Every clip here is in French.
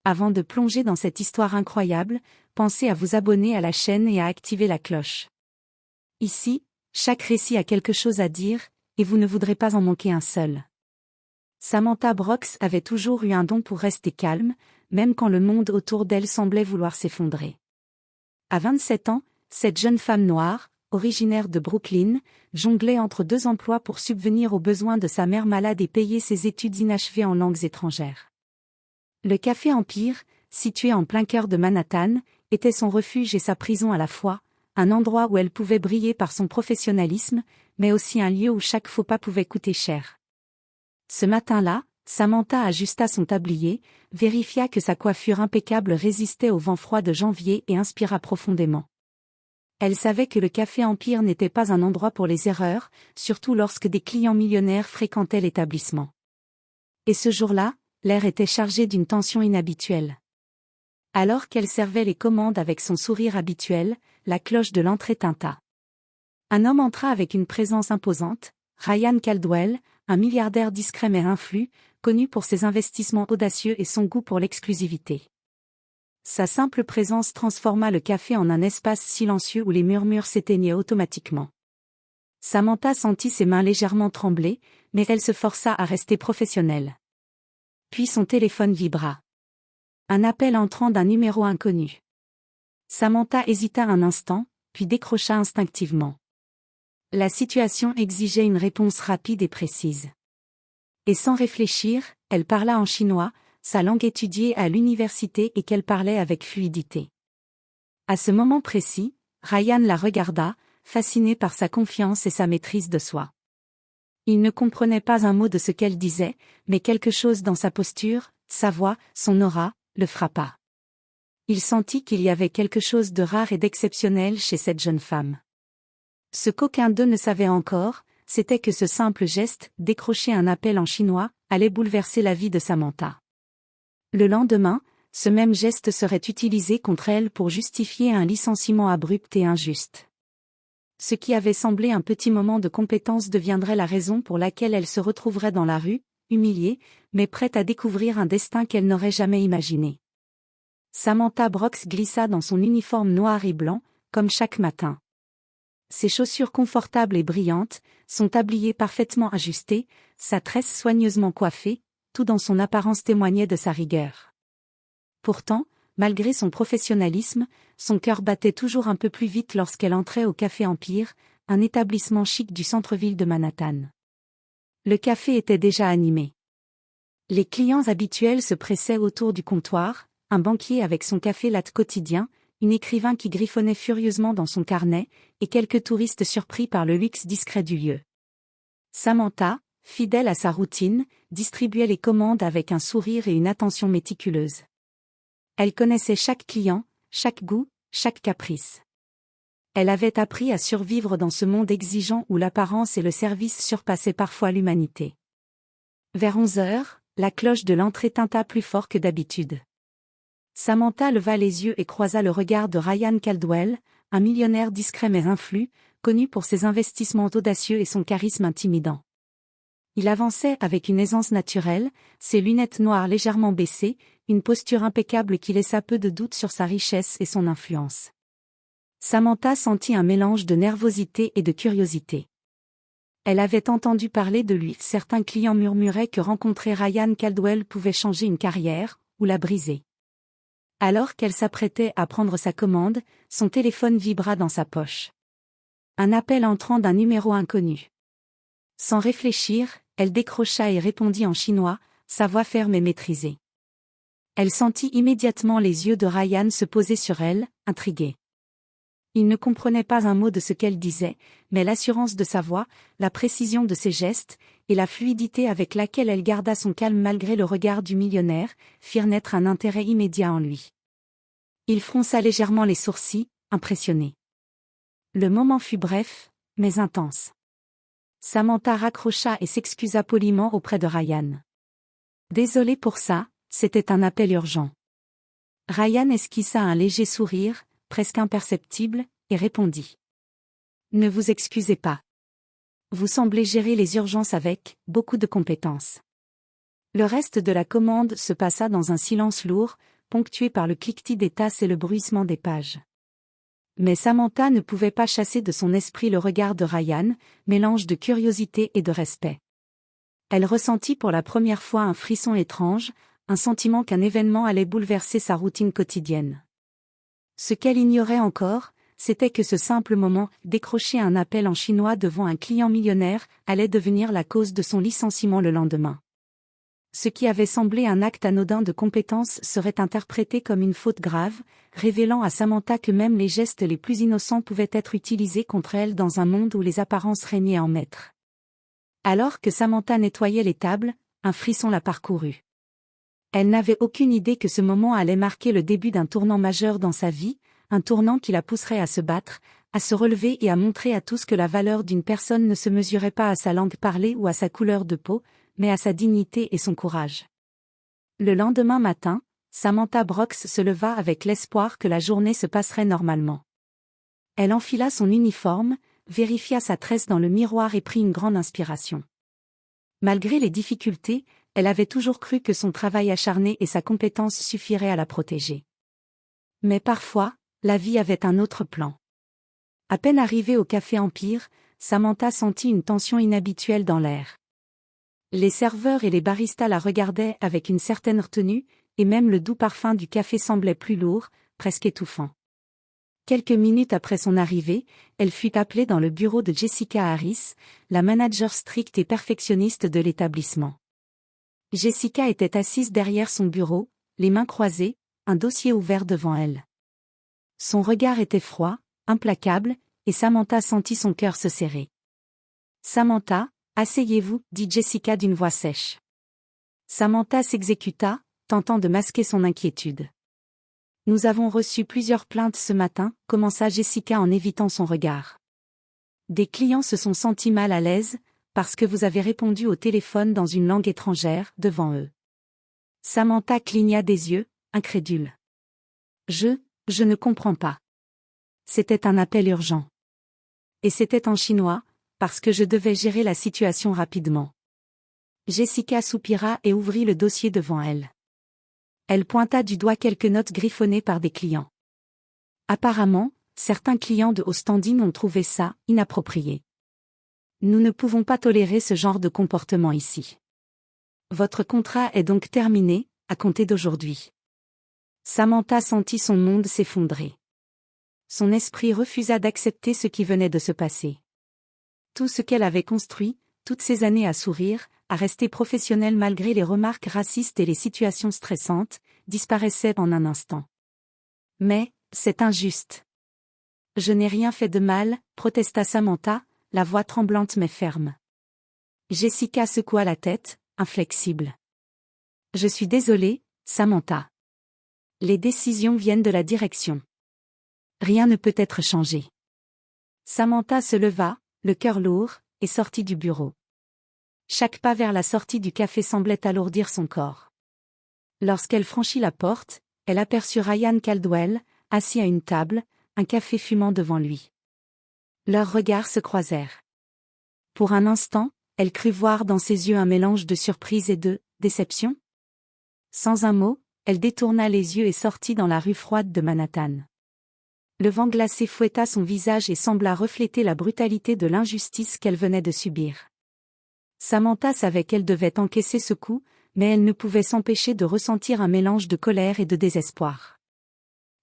Avant de plonger dans cette histoire incroyable, pensez à vous abonner à la chaîne et à activer la cloche. Ici, chaque récit a quelque chose à dire, et vous ne voudrez pas en manquer un seul. Samantha Brooks avait toujours eu un don pour rester calme, même quand le monde autour d'elle semblait vouloir s'effondrer. À 27 ans, cette jeune femme noire, originaire de Brooklyn, jonglait entre deux emplois pour subvenir aux besoins de sa mère malade et payer ses études inachevées en langues étrangères. Le Café Empire, situé en plein cœur de Manhattan, était son refuge et sa prison à la fois, un endroit où elle pouvait briller par son professionnalisme, mais aussi un lieu où chaque faux pas pouvait coûter cher. Ce matin-là, Samantha ajusta son tablier, vérifia que sa coiffure impeccable résistait au vent froid de janvier et inspira profondément. Elle savait que le Café Empire n'était pas un endroit pour les erreurs, surtout lorsque des clients millionnaires fréquentaient l'établissement. Et ce jour-là, l'air était chargé d'une tension inhabituelle. Alors qu'elle servait les commandes avec son sourire habituel, la cloche de l'entrée tinta. Un homme entra avec une présence imposante, Ryan Caldwell, un milliardaire discret mais influent, connu pour ses investissements audacieux et son goût pour l'exclusivité. Sa simple présence transforma le café en un espace silencieux où les murmures s'éteignaient automatiquement. Samantha sentit ses mains légèrement trembler, mais elle se força à rester professionnelle. Puis son téléphone vibra. Un appel entrant d'un numéro inconnu. Samantha hésita un instant, puis décrocha instinctivement. La situation exigeait une réponse rapide et précise. Et sans réfléchir, elle parla en chinois, sa langue étudiée à l'université et qu'elle parlait avec fluidité. À ce moment précis, Ryan la regarda, fasciné par sa confiance et sa maîtrise de soi. Il ne comprenait pas un mot de ce qu'elle disait, mais quelque chose dans sa posture, sa voix, son aura, le frappa. Il sentit qu'il y avait quelque chose de rare et d'exceptionnel chez cette jeune femme. Ce qu'aucun d'eux ne savait encore, c'était que ce simple geste, décrocher un appel en chinois, allait bouleverser la vie de Samantha. Le lendemain, ce même geste serait utilisé contre elle pour justifier un licenciement abrupt et injuste. Ce qui avait semblé un petit moment de compétence deviendrait la raison pour laquelle elle se retrouverait dans la rue, humiliée, mais prête à découvrir un destin qu'elle n'aurait jamais imaginé. Samantha Brooks glissa dans son uniforme noir et blanc, comme chaque matin. Ses chaussures confortables et brillantes, son tablier parfaitement ajusté, sa tresse soigneusement coiffée, tout dans son apparence témoignait de sa rigueur. Pourtant, malgré son professionnalisme, son cœur battait toujours un peu plus vite lorsqu'elle entrait au Café Empire, un établissement chic du centre-ville de Manhattan. Le café était déjà animé. Les clients habituels se pressaient autour du comptoir, un banquier avec son café latte quotidien, une écrivain qui griffonnait furieusement dans son carnet, et quelques touristes surpris par le luxe discret du lieu. Samantha, fidèle à sa routine, distribuait les commandes avec un sourire et une attention méticuleuse. Elle connaissait chaque client, chaque goût, chaque caprice. Elle avait appris à survivre dans ce monde exigeant où l'apparence et le service surpassaient parfois l'humanité. Vers 11 heures, la cloche de l'entrée tinta plus fort que d'habitude. Samantha leva les yeux et croisa le regard de Ryan Caldwell, un millionnaire discret mais influent, connu pour ses investissements audacieux et son charisme intimidant. Il avançait avec une aisance naturelle, ses lunettes noires légèrement baissées, une posture impeccable qui laissa peu de doute sur sa richesse et son influence. Samantha sentit un mélange de nervosité et de curiosité. Elle avait entendu parler de lui, certains clients murmuraient que rencontrer Ryan Caldwell pouvait changer une carrière, ou la briser. Alors qu'elle s'apprêtait à prendre sa commande, son téléphone vibra dans sa poche. Un appel entrant d'un numéro inconnu. Sans réfléchir, elle décrocha et répondit en chinois, sa voix ferme et maîtrisée. Elle sentit immédiatement les yeux de Ryan se poser sur elle, intrigués. Il ne comprenait pas un mot de ce qu'elle disait, mais l'assurance de sa voix, la précision de ses gestes, et la fluidité avec laquelle elle garda son calme malgré le regard du millionnaire, firent naître un intérêt immédiat en lui. Il fronça légèrement les sourcils, impressionné. Le moment fut bref, mais intense. Samantha raccrocha et s'excusa poliment auprès de Ryan. Désolée pour ça, c'était un appel urgent. Ryan esquissa un léger sourire, presque imperceptible, et répondit. Ne vous excusez pas. Vous semblez gérer les urgences avec beaucoup de compétences. Le reste de la commande se passa dans un silence lourd, ponctué par le cliquetis des tasses et le bruissement des pages. Mais Samantha ne pouvait pas chasser de son esprit le regard de Ryan, mélange de curiosité et de respect. Elle ressentit pour la première fois un frisson étrange, un sentiment qu'un événement allait bouleverser sa routine quotidienne. Ce qu'elle ignorait encore, c'était que ce simple moment, décrocher un appel en chinois devant un client millionnaire, allait devenir la cause de son licenciement le lendemain. Ce qui avait semblé un acte anodin de compétence serait interprété comme une faute grave, révélant à Samantha que même les gestes les plus innocents pouvaient être utilisés contre elle dans un monde où les apparences régnaient en maître. Alors que Samantha nettoyait les tables, un frisson la parcourut. Elle n'avait aucune idée que ce moment allait marquer le début d'un tournant majeur dans sa vie, un tournant qui la pousserait à se battre, à se relever et à montrer à tous que la valeur d'une personne ne se mesurait pas à sa langue parlée ou à sa couleur de peau, mais à sa dignité et son courage. Le lendemain matin, Samantha Brooks se leva avec l'espoir que la journée se passerait normalement. Elle enfila son uniforme, vérifia sa tresse dans le miroir et prit une grande inspiration. Malgré les difficultés, elle avait toujours cru que son travail acharné et sa compétence suffiraient à la protéger. Mais parfois, la vie avait un autre plan. À peine arrivée au Café Empire, Samantha sentit une tension inhabituelle dans l'air. Les serveurs et les baristas la regardaient avec une certaine retenue, et même le doux parfum du café semblait plus lourd, presque étouffant. Quelques minutes après son arrivée, elle fut appelée dans le bureau de Jessica Harris, la manager stricte et perfectionniste de l'établissement. Jessica était assise derrière son bureau, les mains croisées, un dossier ouvert devant elle. Son regard était froid, implacable, et Samantha sentit son cœur se serrer. « Samantha, asseyez-vous, dit Jessica d'une voix sèche. Samantha s'exécuta, tentant de masquer son inquiétude. « Nous avons reçu plusieurs plaintes ce matin, commença Jessica en évitant son regard. Des clients se sont sentis mal à l'aise, parce que vous avez répondu au téléphone dans une langue étrangère, devant eux. » Samantha cligna des yeux, incrédule. Je ne comprends pas. C'était un appel urgent. Et c'était en chinois, parce que je devais gérer la situation rapidement. Jessica soupira et ouvrit le dossier devant elle. Elle pointa du doigt quelques notes griffonnées par des clients. Apparemment, certains clients de haut standing ont trouvé ça inapproprié. Nous ne pouvons pas tolérer ce genre de comportement ici. Votre contrat est donc terminé, à compter d'aujourd'hui. Samantha sentit son monde s'effondrer. Son esprit refusa d'accepter ce qui venait de se passer. Tout ce qu'elle avait construit, toutes ces années à sourire, à rester professionnelle malgré les remarques racistes et les situations stressantes, disparaissait en un instant. Mais, c'est injuste. Je n'ai rien fait de mal, protesta Samantha, la voix tremblante mais ferme. Jessica secoua la tête, inflexible. Je suis désolée, Samantha. Les décisions viennent de la direction. Rien ne peut être changé. Samantha se leva, le cœur lourd, et sortit du bureau. Chaque pas vers la sortie du café semblait alourdir son corps. Lorsqu'elle franchit la porte, elle aperçut Ryan Caldwell, assis à une table, un café fumant devant lui. Leurs regards se croisèrent. Pour un instant, elle crut voir dans ses yeux un mélange de surprise et de déception. Sans un mot, elle détourna les yeux et sortit dans la rue froide de Manhattan. Le vent glacé fouetta son visage et sembla refléter la brutalité de l'injustice qu'elle venait de subir. Samantha savait qu'elle devait encaisser ce coup, mais elle ne pouvait s'empêcher de ressentir un mélange de colère et de désespoir.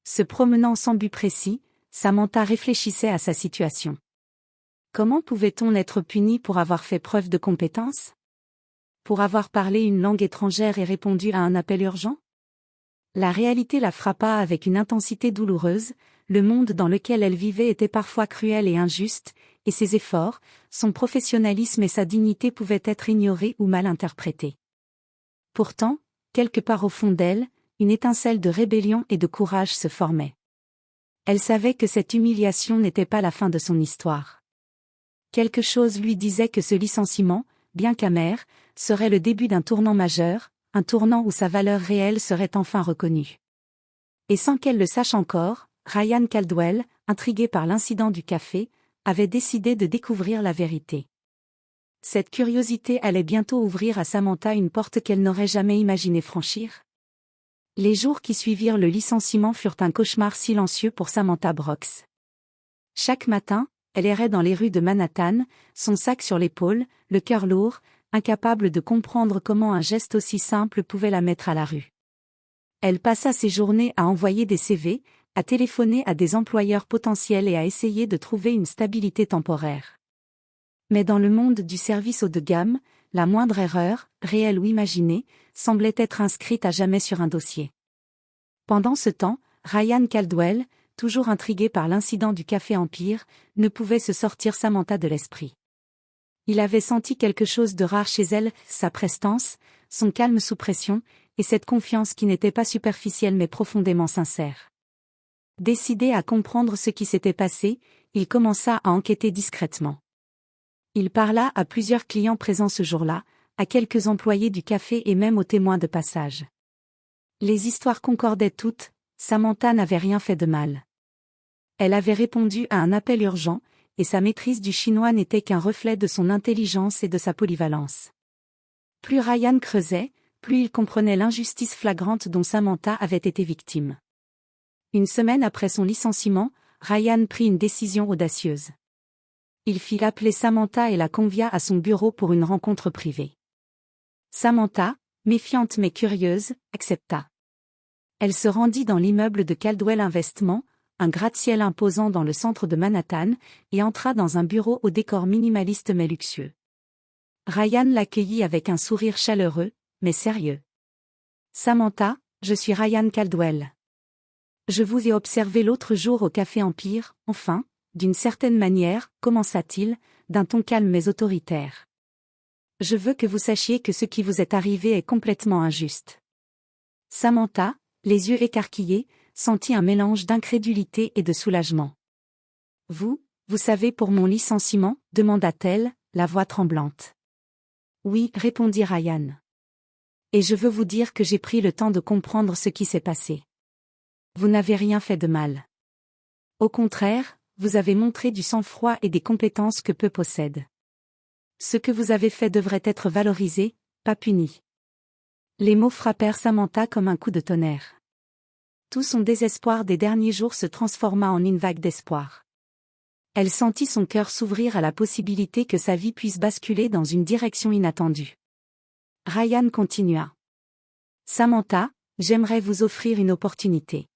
Se promenant sans but précis, Samantha réfléchissait à sa situation. Comment pouvait-on être puni pour avoir fait preuve de compétence? Pour avoir parlé une langue étrangère et répondu à un appel urgent? La réalité la frappa avec une intensité douloureuse, le monde dans lequel elle vivait était parfois cruel et injuste, et ses efforts, son professionnalisme et sa dignité pouvaient être ignorés ou mal interprétés. Pourtant, quelque part au fond d'elle, une étincelle de rébellion et de courage se formait. Elle savait que cette humiliation n'était pas la fin de son histoire. Quelque chose lui disait que ce licenciement, bien qu'amer, serait le début d'un tournant majeur, un tournant où sa valeur réelle serait enfin reconnue. Et sans qu'elle le sache encore, Ryan Caldwell, intrigué par l'incident du café, avait décidé de découvrir la vérité. Cette curiosité allait bientôt ouvrir à Samantha une porte qu'elle n'aurait jamais imaginé franchir. Les jours qui suivirent le licenciement furent un cauchemar silencieux pour Samantha Brooks. Chaque matin, elle errait dans les rues de Manhattan, son sac sur l'épaule, le cœur lourd, incapable de comprendre comment un geste aussi simple pouvait la mettre à la rue. Elle passa ses journées à envoyer des CV, à téléphoner à des employeurs potentiels et à essayer de trouver une stabilité temporaire. Mais dans le monde du service haut de gamme, la moindre erreur, réelle ou imaginée, semblait être inscrite à jamais sur un dossier. Pendant ce temps, Ryan Caldwell, toujours intrigué par l'incident du Café Empire, ne pouvait se sortir Samantha de l'esprit. Il avait senti quelque chose de rare chez elle, sa prestance, son calme sous pression, et cette confiance qui n'était pas superficielle mais profondément sincère. Décidé à comprendre ce qui s'était passé, il commença à enquêter discrètement. Il parla à plusieurs clients présents ce jour-là, à quelques employés du café et même aux témoins de passage. Les histoires concordaient toutes, Samantha n'avait rien fait de mal. Elle avait répondu à un appel urgent, et sa maîtrise du chinois n'était qu'un reflet de son intelligence et de sa polyvalence. Plus Ryan creusait, plus il comprenait l'injustice flagrante dont Samantha avait été victime. Une semaine après son licenciement, Ryan prit une décision audacieuse. Il fit appeler Samantha et la convia à son bureau pour une rencontre privée. Samantha, méfiante mais curieuse, accepta. Elle se rendit dans l'immeuble de Caldwell Investment, un gratte-ciel imposant dans le centre de Manhattan, et entra dans un bureau au décor minimaliste mais luxueux. Ryan l'accueillit avec un sourire chaleureux, mais sérieux. « Samantha, je suis Ryan Caldwell. Je vous ai observé l'autre jour au Café Empire, enfin, d'une certaine manière, commença-t-il, d'un ton calme mais autoritaire. Je veux que vous sachiez que ce qui vous est arrivé est complètement injuste. » Samantha, les yeux écarquillés, sentit un mélange d'incrédulité et de soulagement. « Vous savez pour mon licenciement ?» demanda-t-elle, la voix tremblante. « Oui, répondit Ryan. Et je veux vous dire que j'ai pris le temps de comprendre ce qui s'est passé. Vous n'avez rien fait de mal. Au contraire, vous avez montré du sang-froid et des compétences que peu possèdent. Ce que vous avez fait devrait être valorisé, pas puni. » Les mots frappèrent Samantha comme un coup de tonnerre. Tout son désespoir des derniers jours se transforma en une vague d'espoir. Elle sentit son cœur s'ouvrir à la possibilité que sa vie puisse basculer dans une direction inattendue. Ryan continua. « Samantha, j'aimerais vous offrir une opportunité.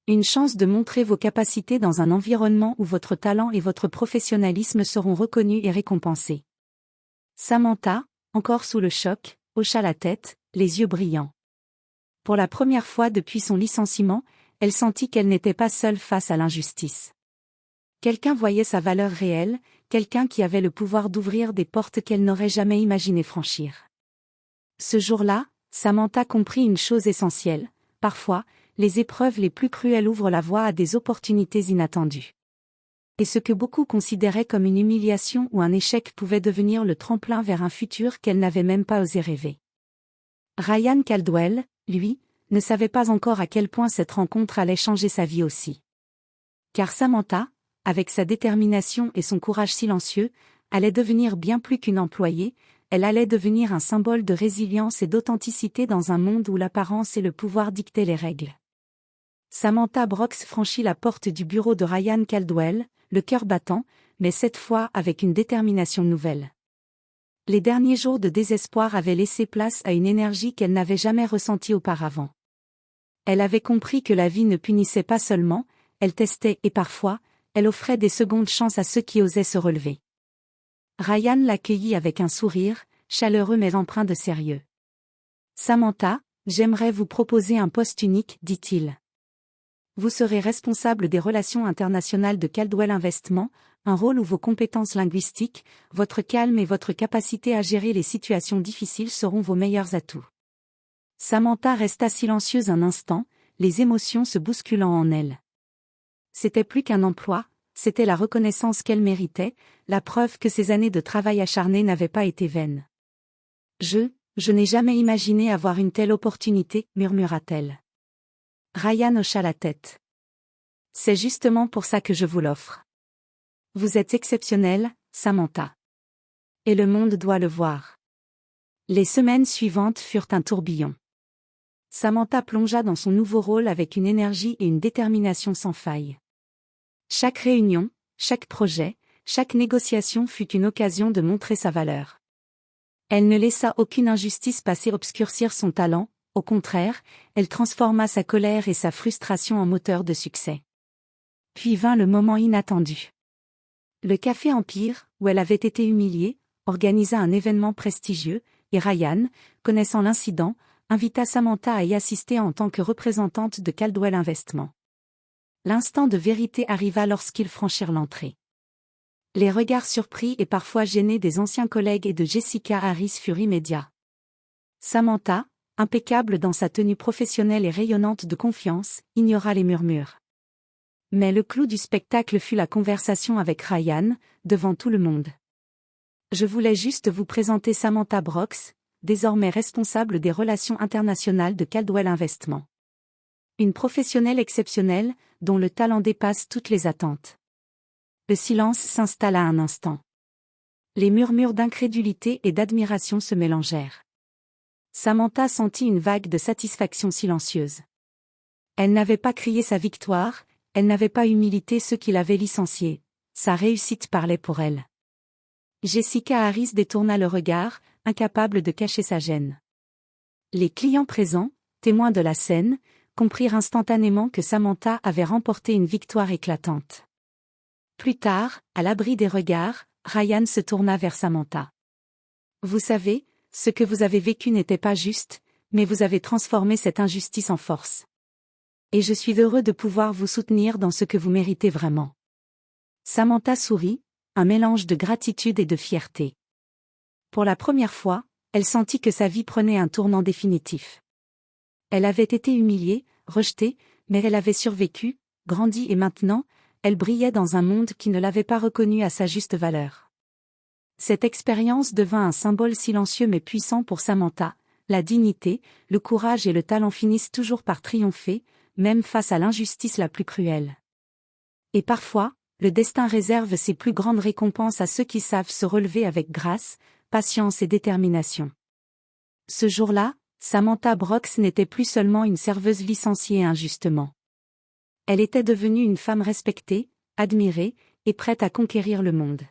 Une chance de montrer vos capacités dans un environnement où votre talent et votre professionnalisme seront reconnus et récompensés. » Samantha, encore sous le choc, hocha la tête, les yeux brillants. Pour la première fois depuis son licenciement, elle sentit qu'elle n'était pas seule face à l'injustice. Quelqu'un voyait sa valeur réelle, quelqu'un qui avait le pouvoir d'ouvrir des portes qu'elle n'aurait jamais imaginé franchir. Ce jour-là, Samantha comprit une chose essentielle, parfois, les épreuves les plus cruelles ouvrent la voie à des opportunités inattendues. Et ce que beaucoup considéraient comme une humiliation ou un échec pouvait devenir le tremplin vers un futur qu'elle n'avait même pas osé rêver. Ryan Caldwell, lui, ne savait pas encore à quel point cette rencontre allait changer sa vie aussi. Car Samantha, avec sa détermination et son courage silencieux, allait devenir bien plus qu'une employée, elle allait devenir un symbole de résilience et d'authenticité dans un monde où l'apparence et le pouvoir dictaient les règles. Samantha Brooks franchit la porte du bureau de Ryan Caldwell, le cœur battant, mais cette fois avec une détermination nouvelle. Les derniers jours de désespoir avaient laissé place à une énergie qu'elle n'avait jamais ressentie auparavant. Elle avait compris que la vie ne punissait pas seulement, elle testait et parfois, elle offrait des secondes chances à ceux qui osaient se relever. Ryan l'accueillit avec un sourire, chaleureux mais empreint de sérieux. « Samantha, j'aimerais vous proposer un poste unique, dit-il. Vous serez responsable des relations internationales de Caldwell Investment, un rôle où vos compétences linguistiques, votre calme et votre capacité à gérer les situations difficiles seront vos meilleurs atouts. » Samantha resta silencieuse un instant, les émotions se bousculant en elle. C'était plus qu'un emploi, c'était la reconnaissance qu'elle méritait, la preuve que ses années de travail acharné n'avaient pas été vaines. « Je n'ai jamais imaginé avoir une telle opportunité, murmura-t-elle. Ryan hocha la tête. « C'est justement pour ça que je vous l'offre. Vous êtes exceptionnelle, Samantha. Et le monde doit le voir. » Les semaines suivantes furent un tourbillon. Samantha plongea dans son nouveau rôle avec une énergie et une détermination sans faille. Chaque réunion, chaque projet, chaque négociation fut une occasion de montrer sa valeur. Elle ne laissa aucune injustice passer obscurcir son talent, au contraire, elle transforma sa colère et sa frustration en moteur de succès. Puis vint le moment inattendu. Le Café Empire, où elle avait été humiliée, organisa un événement prestigieux, et Ryan, connaissant l'incident, invita Samantha à y assister en tant que représentante de Caldwell Investment. L'instant de vérité arriva lorsqu'ils franchirent l'entrée. Les regards surpris et parfois gênés des anciens collègues et de Jessica Harris furent immédiats. Samantha, impeccable dans sa tenue professionnelle et rayonnante de confiance, ignora les murmures. Mais le clou du spectacle fut la conversation avec Ryan, devant tout le monde. Je voulais juste vous présenter Samantha Brooks, désormais responsable des relations internationales de Caldwell Investment. Une professionnelle exceptionnelle, dont le talent dépasse toutes les attentes. Le silence s'installa un instant. Les murmures d'incrédulité et d'admiration se mélangèrent. Samantha sentit une vague de satisfaction silencieuse. Elle n'avait pas crié sa victoire, elle n'avait pas humilité ceux qui l'avaient licenciée, sa réussite parlait pour elle. Jessica Harris détourna le regard, incapable de cacher sa gêne. Les clients présents, témoins de la scène, comprirent instantanément que Samantha avait remporté une victoire éclatante. Plus tard, à l'abri des regards, Ryan se tourna vers Samantha. Vous savez, ce que vous avez vécu n'était pas juste, mais vous avez transformé cette injustice en force. Et je suis heureux de pouvoir vous soutenir dans ce que vous méritez vraiment. Samantha sourit, un mélange de gratitude et de fierté. Pour la première fois, elle sentit que sa vie prenait un tournant définitif. Elle avait été humiliée, rejetée, mais elle avait survécu, grandi et maintenant, elle brillait dans un monde qui ne l'avait pas reconnue à sa juste valeur. Cette expérience devint un symbole silencieux mais puissant pour Samantha. La dignité, le courage et le talent finissent toujours par triompher, même face à l'injustice la plus cruelle. Et parfois, le destin réserve ses plus grandes récompenses à ceux qui savent se relever avec grâce, patience et détermination. Ce jour-là, Samantha Brooks n'était plus seulement une serveuse licenciée injustement. Elle était devenue une femme respectée, admirée, et prête à conquérir le monde.